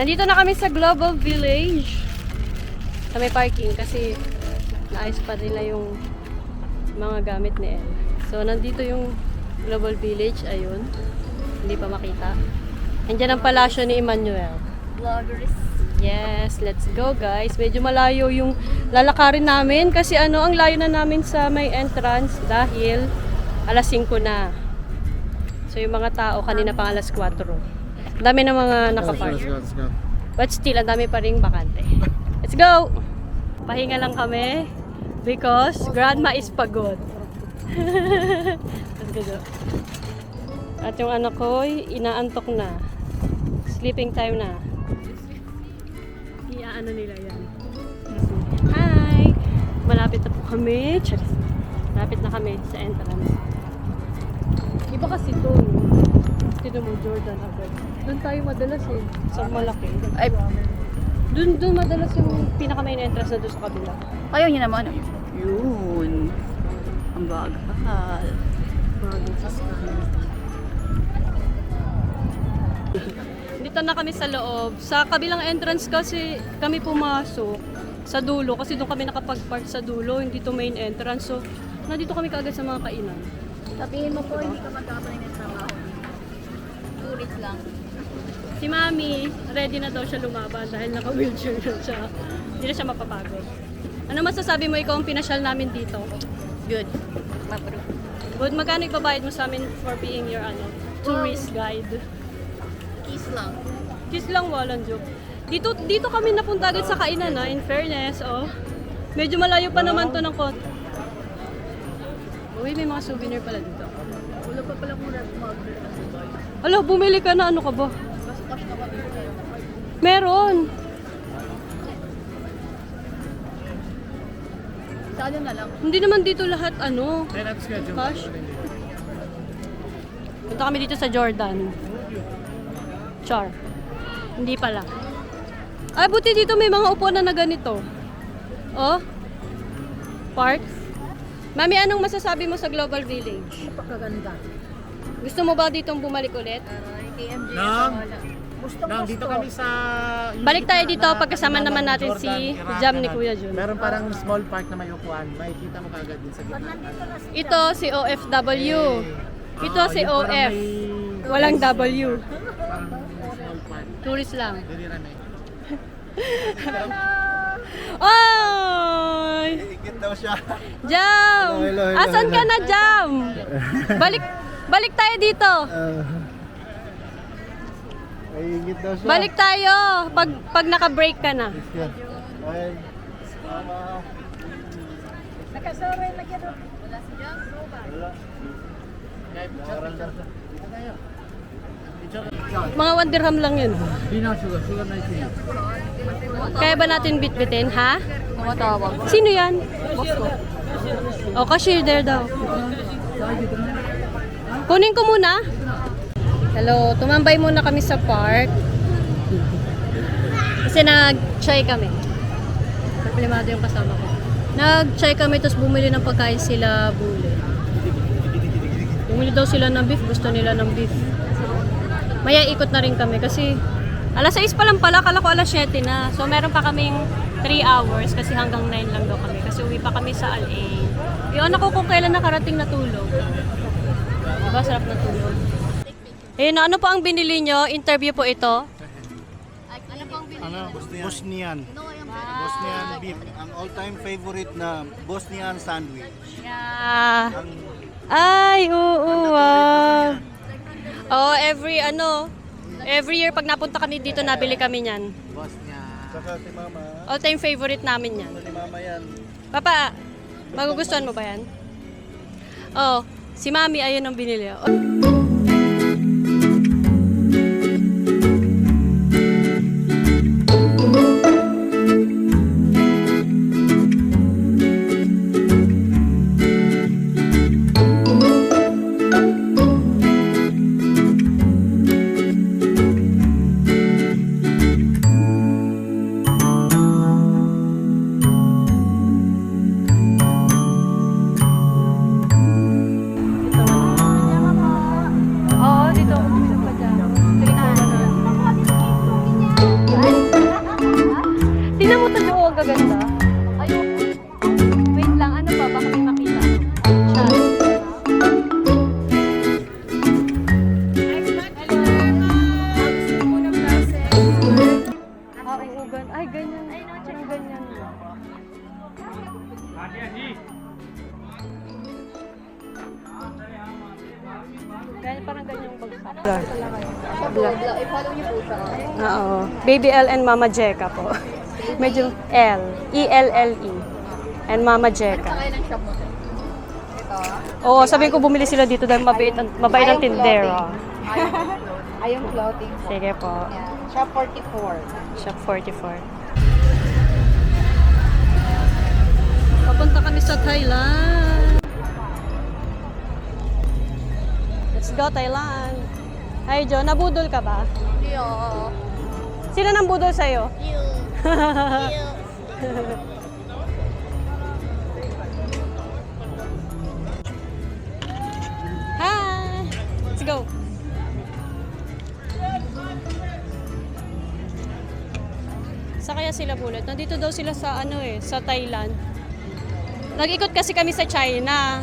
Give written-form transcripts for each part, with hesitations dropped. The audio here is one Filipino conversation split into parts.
Nandito na kami sa Global Village. Sa may parking kasi naayos pa nila yung mga gamit ni Elle. So, nandito yung Global Village. Ayun. Hindi pa makita. Andiyan ang palasyo ni Emmanuel. Vloggers. Yes, let's go guys. Medyo malayo yung lalakarin namin kasi ang layo na namin sa may entrance dahil alas 5 na. So yung mga tao kanina pang alas 4. Dami na mga nakapark. Let's go. But still, ang dami pa ring bakante. Let's go! Pahinga lang kami because grandma is pagod. Let's go. At yung anak ko, inaantok na. Sleeping time na. Iaano nila yan. Hi! Malapit na po kami. Charis. Malapit na kami sa entrance. Iba kasi ito. Tino mo, Jordan agad. Doon tayo madalas eh. Sa malaki. Ay, Doon madalas yung pinaka-main entrance na doon sa kabila. ayaw niya naman. Yun. Ang bagal. Bago sa scan. Dito na kami sa loob. Sa kabilang entrance kasi kami pumasok sa dulo kasi doon kami nakapag-park sa dulo, hindi to main entrance. So, nandito kami kaagad sa mga kainan. Sabihin mo po, hindi ka magkakapaling ng trabaho. Tulis lang. Si Mami, ready na daw siya lumaban dahil naka-wheelchair na siya. Hindi na siya mapapagod. Ano masasabi mo ikaw ang pinasyal namin dito? Good. Mapro. Good, magkano ibabayad mo sa amin for being your tourist guide? Kiss lang. Kiss lang, walang joke. Dito kami napunta agad sa kainan in fairness, oh. Medyo malayo pa naman to ng kot. Uy, may mga souvenir pala dito. Wala pa pala kung mag-order kasi. Alo, bumili ka na, ano ka ba? Mas cash na ba dito? Meron. Saan na lang? Hindi naman dito lahat, Kaya natin schedule. cash. Punta kami dito sa Jordan. Char. Hindi pala. Ay, buti dito may mga upuan na ganito. Oh. Park. Mami, anong masasabi mo sa Global Village? Napakaganda. Gusto mo ba ditong bumalik ulit? KMJ Nang? wala. Nang, dito kami sa... Balik tayo dito pagkasama naman natin si Jam ni Kuya Jun. Meron parang small park na may upuan. Makikita mo kagad din sa gitna. Ito si OFW. Ito si yung parang OF. may- Walang W. Parang small park. Tourist lang. Dili rame. Oy! Iikit daw siya. Jam! Hello, hello, Asan ka hello. na, Jam? Balik tayo dito. Iikit daw siya. Balik tayo pag naka-break ka na. Ay. Nakasoray na kaya wala si Jam. Wala. Dito tayo. Mga 1 dirham lang yun. Binaw sugar 19. Kaya ba natin bitbitin, ha? Tumatawag. Sino yan? Boss ko. O, cashier there daw. Kunin ko muna. Hello, tumambay muna kami sa park. Kasi nag-chai kami. Problemado yung kasama ko. Nag-chai kami, tapos bumili ng pagkain sila Bule. Bumili daw sila ng beef, gusto nila ng beef. Maya ikot na rin kami kasi alas 6 pa lang pala, kala ko alas 7 na. So meron pa kaming 3 hours kasi hanggang 9 lang daw kami. Kasi uwi pa kami sa Al Ain. Yun ako kung kailan nakarating na tulog. Diba, sarap na tulog. Ayun, ano po ang binili nyo? Interview po ito. Ano pang binili? Ano? Bosnian. Bosnian beef. Ang all-time favorite na Bosnian sandwich. Yeah. Ay, oo, wow. Oh, every year pag napunta kami dito, nabili kami niyan. Bosnian. Saka si Mama. All-time favorite namin yan. Si Mama yan. Papa, magugustuhan mo ba yan? Oh, si Mami, ayun ang binili. Oh. Kaya parang ganyang bagsak. I-follow niyo po siya. Oo. Baby L and Mama Jeka po. Medyo L. E-L-L-E. And Mama Jeka. Kaya ng shop mo. Ito. Oo, sabihin ko bumili sila dito dahil mabait ang tindera. Ayong clothing. Sige po. Yan. Shop 44. Shop 44. Papunta kami sa Thailand. Let's go, Thailand. Hi, Jo. Nabudol ka ba? Yo. Sino nang budol sa'yo? You. Hi! Let's go. Sa kaya sila bulit? Nandito daw sila sa sa Thailand. Nag-ikot kasi kami sa China.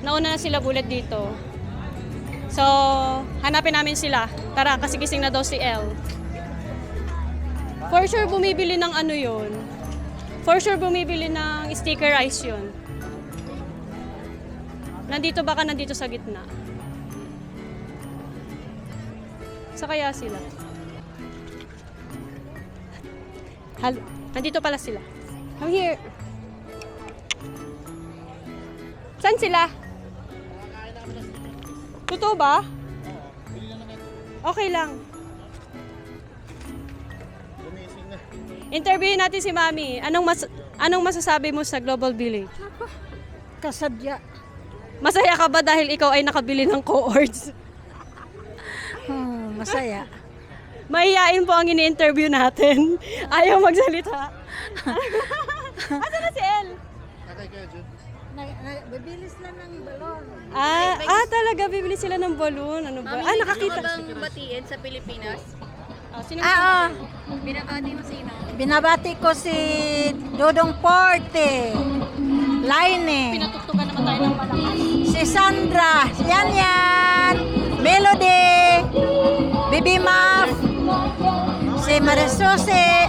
Nauna na sila bulit dito. So, hanapin namin sila. Tara, kasi gising na daw si Elle. For sure, bumibili ng yun. For sure, bumibili ng sticker rice yun. Baka nandito sa gitna. Sa kaya sila. Halo. Nandito pala sila. Come here. Saan sila? Totoo ba? Okay lang. Interviewin natin si Mami. Anong masasabi mo sa Global Village? Kasadya. Masaya ka ba dahil ikaw ay nakabili ng cohorts? Masaya. Mahihain po ang ini-interview natin. Ayaw magsalita. Asa na si El? Bibilis na ng balon. Talaga bibili sila ng balloon. Ano ba? Nakakita. Ano bang batiin sa Pilipinas? Sino Binabati mo sino? Binabati ko si Dodong Porte. Laine. Pinatugtugan naman tayo ng malakas. Si Sandra. Yan. Melody. Bibi Maf. Si Marisose.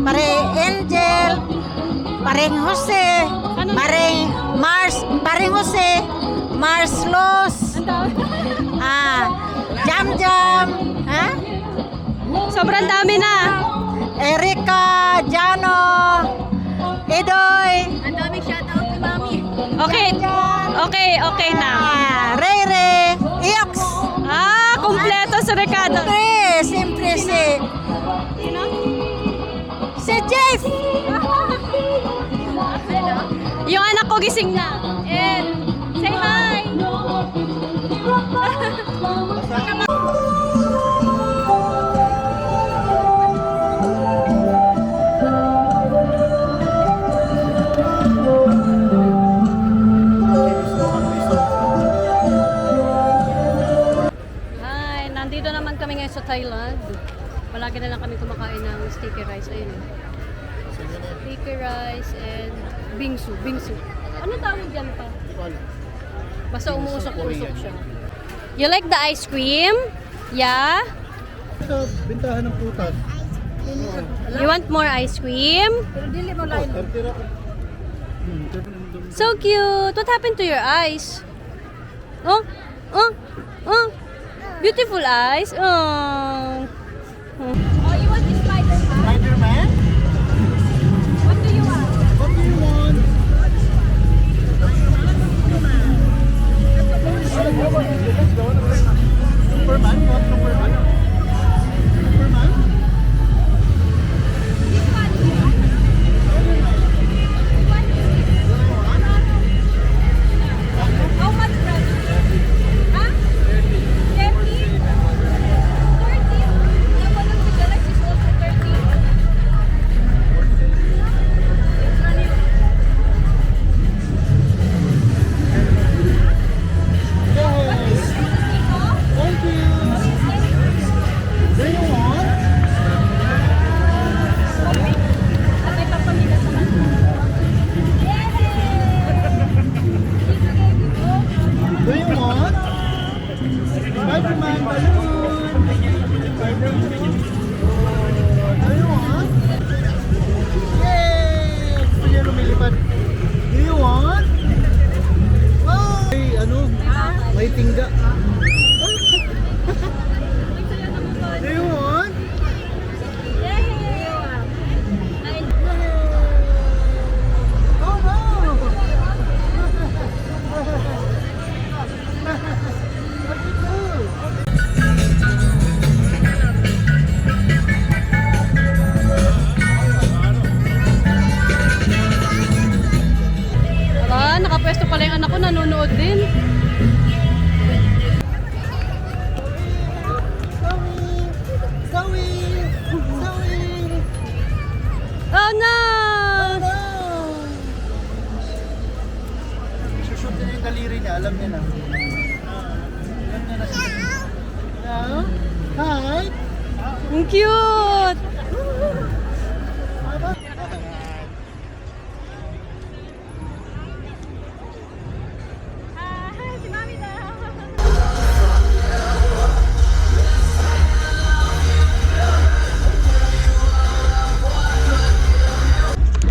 Pare Angel. Pareng Jose. Pareng Jose. Mars Los. Jam Jam. Ha? Sobrang dami na. Erika, Jano, Edoy, Ang daming shoutout ni Mami. Okay na. Rere, Iox. Kompleto si Ricardo. Siyempre si Jeff. Yung anak ko gising na. And say hi. Hi, nandito naman kami ngayon sa Thailand. Palagi na lang kami kumakain ng sticky rice. Ayun. Sticky rice and bingsu. Ano tawag dyan pa? Basta umuusok-usok siya. You like the ice cream? Yeah? Sa bintahan ng putas. You want more ice cream? Pero dili mo lain. So cute! What happened to your eyes? Oh! Beautiful eyes! Oh! You want this Spider-Man? Spider-Man? What do you want? What do you want? Superman? You want Superman? Superman? How much price? Huh? 30? 30? The one of the galaxy is also 30. Yes! Thank you! Do you want? At may papamila sa kanila. Do you want? Spider-Man balloon! Spider-Man. Do you want? Yay! Gusto niya lumilipad. May tingga. Do you want? Oh no! Aba, nakapwesto pala yung anak ko, nanonood din. Oh no! Shoot na yung daliri niya, alam niya na. Alam niya na siya. Hi! Ang cute! Si Mami daw.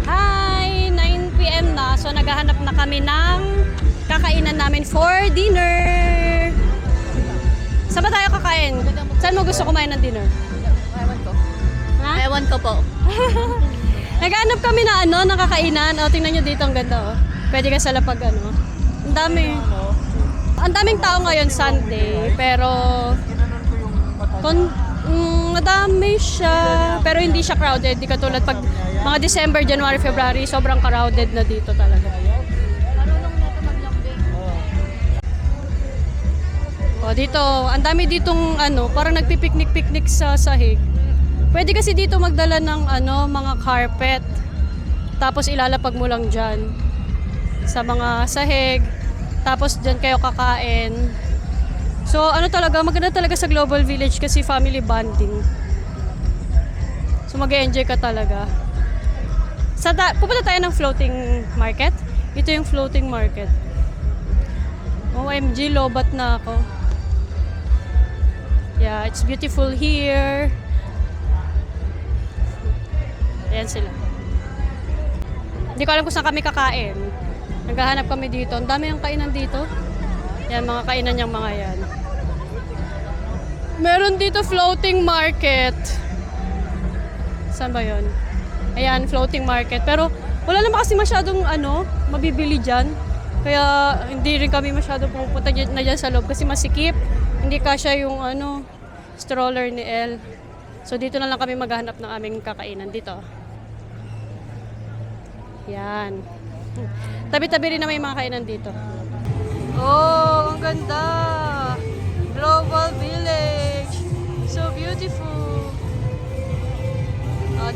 Hi! 9 p.m. na. So, naghahanap na kami ng kakainan namin for dinner. Saan ba tayo kakain? Saan mo gusto kumain ng dinner? Ewan ko. Ha? Ewan ko po. Naghahanap kami na ng kakainan. O, tingnan nyo dito, ang ganda, oh. Pwede ka sa lapag, Ang dami. Ang daming tao ngayon, Sunday. Pero, madami siya. Pero hindi siya crowded. Di katulad pag mga December, January, February, sobrang crowded na dito talaga. O, dito, ang dami ditong parang nagpipiknik-piknik sa sahig. Pwede kasi dito magdala ng mga carpet. Tapos ilalapag mo lang dyan sa mga sahig. Tapos dyan kayo kakain. So talaga, maganda talaga sa Global Village kasi family bonding. So mag-enjoy ka talaga. Pupunta tayo ng floating market. Ito yung floating market. OMG, lobat na ako. Yeah, it's beautiful here. Ayan sila. Hindi ko alam kung saan kami kakain. Naghahanap kami dito. Ang dami ng kainan dito. Yan, mga kainan niyang mga yan. Meron dito floating market. Saan ba yun? Ayan, floating market. Pero wala naman kasi masyadong mabibili dyan. Kaya hindi rin kami masyadong pupunta na dyan sa loob kasi masikip. Hindi kasya yung stroller ni Elle. So dito na lang kami maghahanap ng aming kakainan dito. Yan. Tabi-tabi rin naman yung mga kainan dito. Oh, ang ganda! Global Village! So beautiful! O,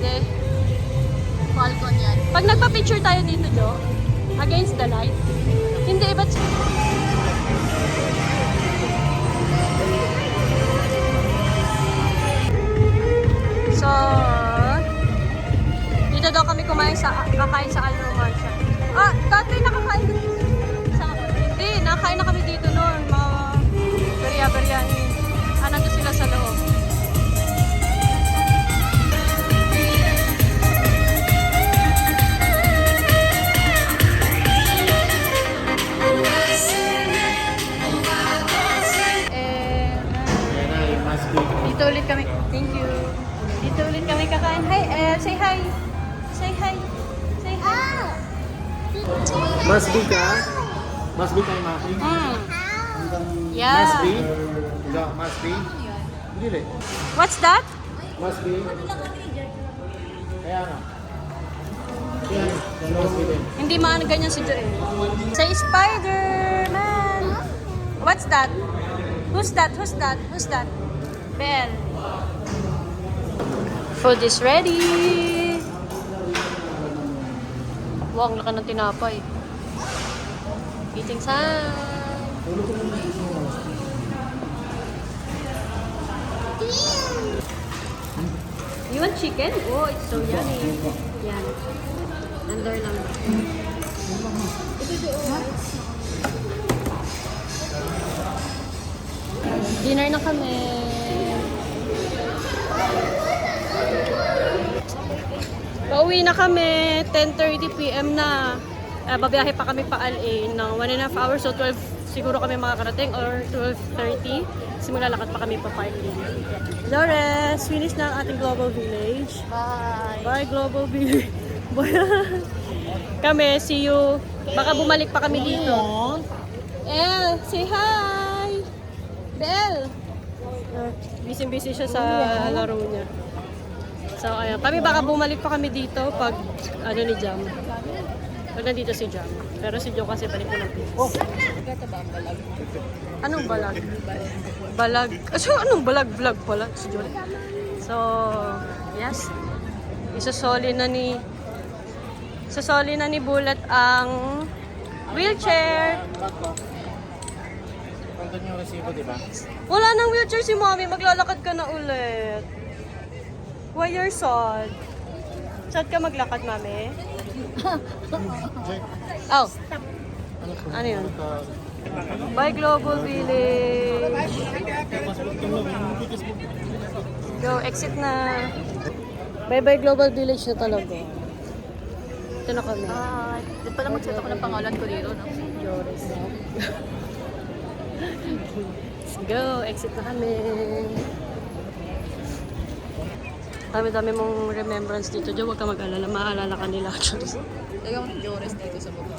Balcon yan. pag nagpa-picture tayo dito, Jo, against the light, hindi iba't So, dito daw kami kakain sa Al Romancia. Ah, tatay nakakain na dito. Hindi, nakakain na kami dito noon. Mga biryani. Nandun sila sa loob. Dito ulit kami. Thank you. Dito ulit kami kakain. Hi, say hi. Say hi. Say hi. Must be ka? Must be kay Maki? Yeah. Must be? Must be? Hindi. What's that? Must be? Kaya nga. Yan, must be din. Hindi maano ganyan si Joel. Say Spider-Man. What's that? Who's that? Who's that? Who's that? Belle. Food is ready. Wow, ang laki ng tinapay. Eating time. You want chicken? Oh, it's so yummy. Yan. Under lang. Ito doon. Dinner na kami. Pauwi na kami. 10:30 p.m. na. Babiyahe pa kami pa LA ng 1.5 hours, so 12 siguro kami makakarating or 12:30. Kasi maglalakad pa kami pa parking. Flores, finish na ang ating Global Village. Bye! Bye, Global Village. Kami, see you. Baka bumalik pa kami dito. El, say hi! Bel! Busy-busy siya sa laro niya. So, ayan. Kami baka bumalik pa kami dito pag, ano ni Jam. Pag nandito si Jam. Pero si Joe kasi balik na ng Pinas. Anong balag? Balag. So, anong balag? Vlog pala si Joe. So, yes. Isasoli na ni Bulat ang wheelchair. Nandun yung resibo, di ba? Wala nang wheelchair si Mommy. Maglalakad ka na ulit. Why you're sad? Sad ka maglakad, Mami? Oh. Ano yun? Bye, Global Village. Go, exit na. Bye-bye, Global Village na talaga. Ito na kami. Doon pala magset ako ng pangalan ko dito, no? Joris. Let's go, exit na kami. Dami-dami mong remembrance dito. Diyo, huwag ka mag-alala. Maalala ka nila actually. Yung Joris dito sa baba.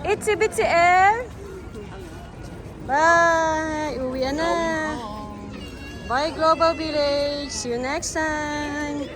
Itsy Bitsy Air! Bye! Uwi na! Bye, Global Village! See you next time!